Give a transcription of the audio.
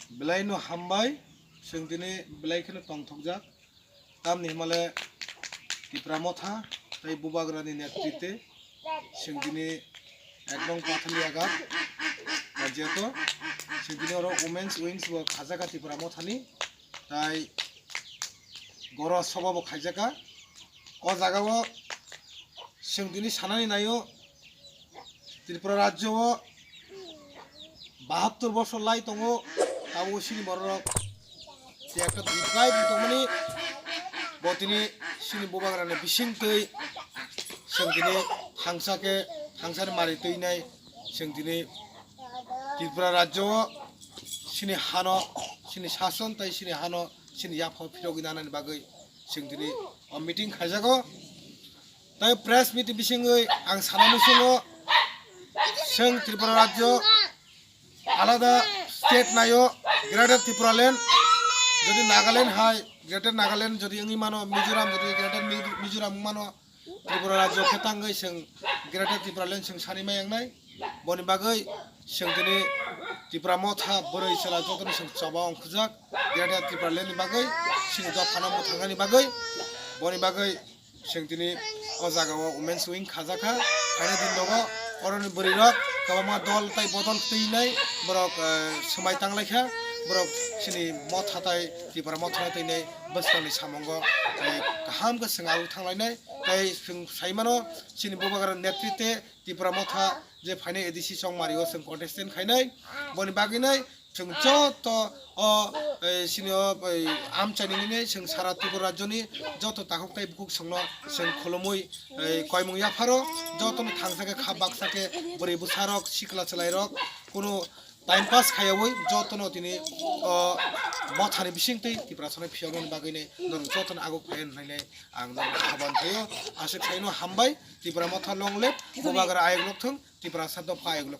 Belai no hambai sengdini belai kene tongthokjak tamni himale Tipramotha tai bubagrani netrite sengdini ekdom pathali agak jeto sengdini oro women's wings bo khajaka Tipramothani tai goro soba bo khaijaka o jagao sengdini sanani nayo Tripura rajyo o 72 বছর লাই তঙ্গো তাবো সিনি বড় যে একটা বিপ্লব তমনি বতিনি সিনি ববাগ্রানে বিসিং তৈ সেংদিনি থাংসারে মারি তৈনাই সেংদিনি ত্রিপুরা রাজ্য সিনি হানো সিনি শাসন তাই সিনি হানো সিনি ইয়াফ ফিরগি নানানি বাগৈ সেংদিনি মিটিং খাইজাগো তাই প্রেস মিটিং বিসিংৈ आं सानानो सुङो सें त्रिपुरा राज्य आलादा स्टेट नायो ग्रेटर त्रिपुरालैंड যদি নাগাল্যান্ড হয় গ্রেটার নাগাল্যান্ড যদি ইংনি মানো মিজোরাম যদি গ্রেটার মিজোরাম মানো ত্রিপুরা রাজ্য খেতাঙ্গै जों গ্রেটার त्रिपुरालैंड जों सानिमाय आंनाय बनि बागै जों दिनै Tipramotha बोरै चला जतन जों चाबा अंखुजाक ग्रेटार त्रिपुरालैंड नि बागै सिनि दफाना मो थांगानि बागै बनि बागै जों दिनै अ जागाव वुमेन्स विं खाजाखा खायना दिन दङ अरनि बोरैरक गावमा दल ताइ बदल तैनाय बरक समाय तांलायखा बरक सिनि मथाताय Tipramotha तैनाय बसखानि सामंग गाहाम गोसोङाव थांलायनाय ताइ जों साइमानो सिनि बबाग्रा नेतृत्वे Tipramotha जे फाइनाय एडिसि सं मारियो जों कन्टेस्टेन्ट खायनाय बनि बागैनाय जों जत अ सिनि आमचानिनि जों सारा त्रिपुरा राज्यनि जत ताखुकताय बुक संनो जों खलमै कयमुं याफारो जतन थांसाके खा बाक्साके बोरै बुसारक सिखला चलायरक कुनु टाइम पास खायावै जतन तिनि मथानि बिसिंतै त्रिपुरा सनाय फियावनि बागैने नों जतन आगु फायन नायनाय आं नों हाबान थायो आसे खायनो हामबाय Tipramotha लंलेब बबाग्रा आयगलक थों त्रिपुरा साद फायगलक